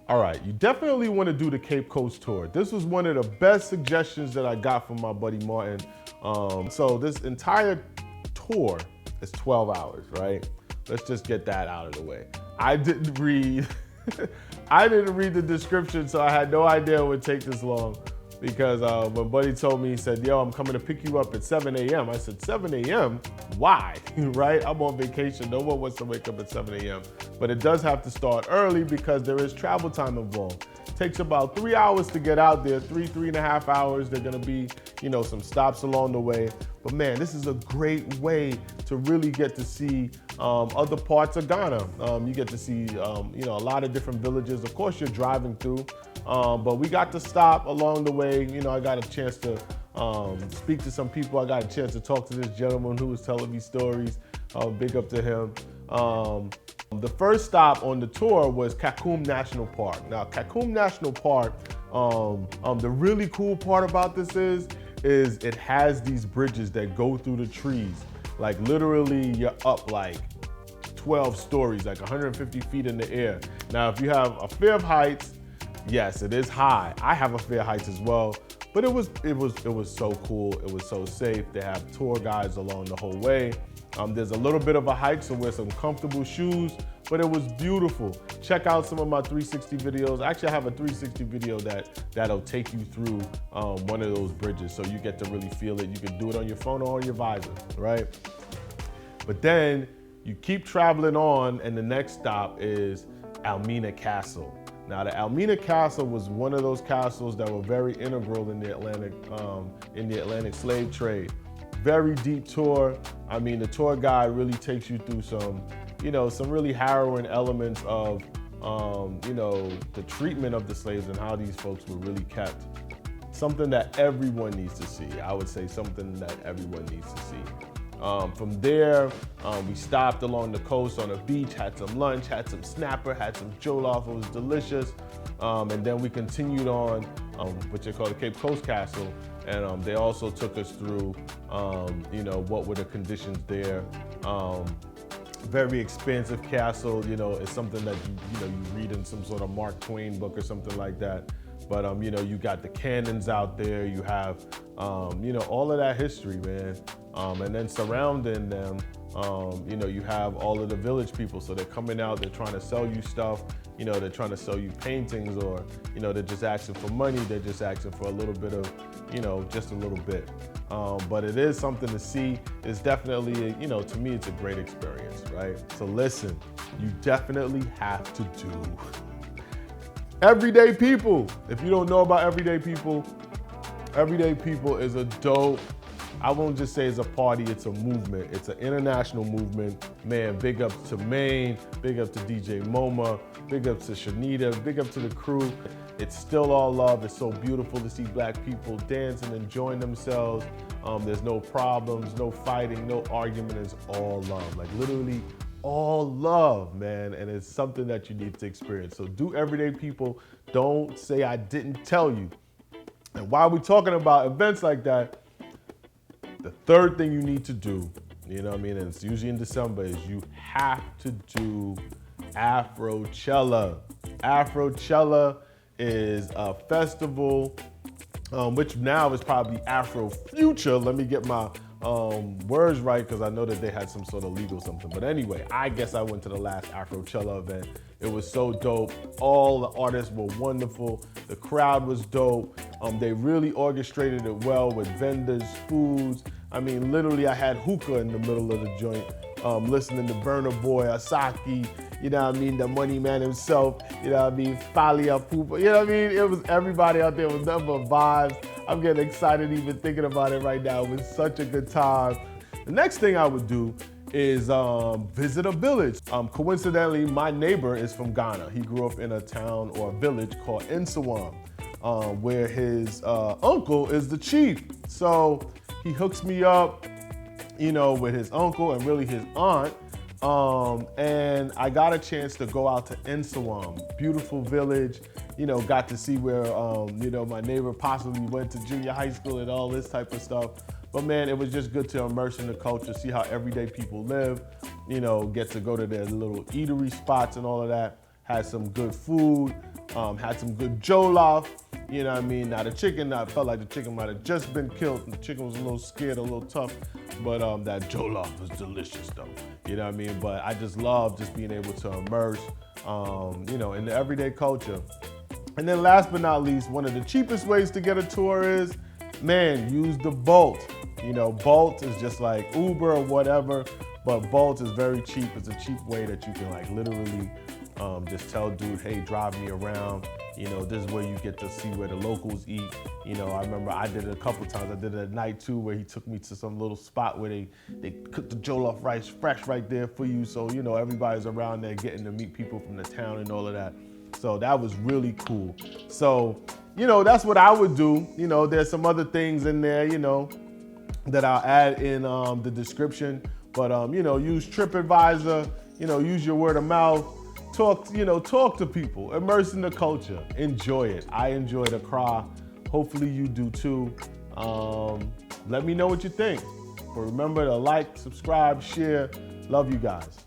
All right, you definitely want to do the Cape Coast tour. This was one of the best suggestions that I got from my buddy Martin. So this entire tour is 12 hours, right? Let's just get that out of the way. I didn't read the description, so I had no idea it would take this long. Because when Buddy told me, he said, yo, I'm coming to pick you up at 7 a.m. I said, 7 a.m.? Why? Right? I'm on vacation. No one wants to wake up at 7 a.m. But it does have to start early because there is travel time involved. It takes about 3 hours to get out there, 3.5 hours. There are gonna be, some stops along the way. But man, this is a great way to really get to see other parts of Ghana. You get to see, a lot of different villages. Of course, you're driving through. But we got to stop along the way. I got a chance to speak to some people. I got a chance to talk to this gentleman who was telling me stories. Big up to him. The first stop on the tour was Kakum National Park. Now, Kakum National Park, the really cool part about this is it has these bridges that go through the trees. Like literally you're up like 12 stories, like 150 feet in the air. Now, if you have a fear of heights, yes, it is high. I have a fear of heights as well, but it was so cool. It was so safe. They have tour guides along the whole way. There's a little bit of a hike, so wear some comfortable shoes, but it was beautiful. Check out some of my 360 videos. Actually, I have a 360 video that'll take you through one of those bridges, so you get to really feel it. You can do it on your phone or on your visor, right? But then you keep traveling on, and the next stop is Elmina Castle. Now, the Elmina Castle was one of those castles that were very integral in the Atlantic slave trade. Very deep tour. I mean, the tour guide really takes you through some really harrowing elements of, the treatment of the slaves and how these folks were really kept. Something that everyone needs to see. I would say something that everyone needs to see. From there, we stopped along the coast on a beach, had some lunch, had some snapper, had some jollof. It was delicious. And then we continued on what they call the Cape Coast Castle. And they also took us through, what were the conditions there. Very expansive castle. It's something that you read in some sort of Mark Twain book or something like that. But you got the cannons out there. You have all of that history, man. And then surrounding them, you have all of the village people. So they're coming out, they're trying to sell you stuff. They're trying to sell you paintings, or, they're just asking for money. They're just asking for a little bit of, just a little bit. But it is something to see. It's definitely, to me, it's a great experience, right? So listen, you definitely have to do Everyday People. If you don't know about Everyday People is a dope, I won't just say it's a party, it's a movement. It's an international movement. Man, big up to Maine, big up to DJ MoMA, big up to Shanita, big up to the crew. It's still all love. It's so beautiful to see Black people dancing, enjoying themselves. There's no problems, no fighting, no argument. It's all love, like literally all love, man. And it's something that you need to experience. So do Everyday People. Don't say I didn't tell you. And while we're talking about events like that, the third thing you need to do, and it's usually in December, is you have to do Afrochella. Afrochella is a festival, which now is probably Afro Future. Let me get my words right, because I know that they had some sort of legal something. But anyway, I guess I went to the last Afrochella event. It was so dope. All the artists were wonderful. The crowd was dope. They really orchestrated it well with vendors, foods. I mean, literally, I had hookah in the middle of the joint, listening to Burna Boy, Asaki, the money man himself, Falia Pupa, It was everybody out there with nothing but vibes. I'm getting excited even thinking about it right now. It was such a good time. The next thing I would do is visit a village. Coincidentally, my neighbor is from Ghana. He grew up in a town or a village called Nsawam, where his uncle is the chief. So he hooks me up, with his uncle and really his aunt. And I got a chance to go out to Nsawam, beautiful village, got to see where, my neighbor possibly went to junior high school and all this type of stuff. But man, it was just good to immerse in the culture, see how everyday people live, get to go to their little eatery spots and all of that. had some good food, had some good jollof. You know what I mean? Now the chicken, I felt like the chicken might have just been killed. The chicken was a little scared, a little tough, but that jollof was delicious though. You know what I mean? But I just love just being able to immerse, you know, in the everyday culture. And then last but not least, one of the cheapest ways to get a tour is, man, use the Bolt. You know, Bolt is just like Uber or whatever, but Bolt is very cheap. It's a cheap way that you can like literally just tell dude, hey, drive me around. You know, this is where you get to see where the locals eat. You know, I remember I did it a couple times. I did it at night too, where he took me to some little spot where they cook the jollof rice fresh right there for you. So, you know, everybody's around there getting to meet people from the town and all of that. So that was really cool. So, you know, that's what I would do. You know, there's some other things in there, you know, that I'll add in the description. But, you know, use TripAdvisor, you know, use your word of mouth. Talk, you know, talk to people, immerse in the culture, enjoy it. I enjoyed Accra. Hopefully you do too. Let me know what you think. But remember to like, subscribe, share. Love you guys.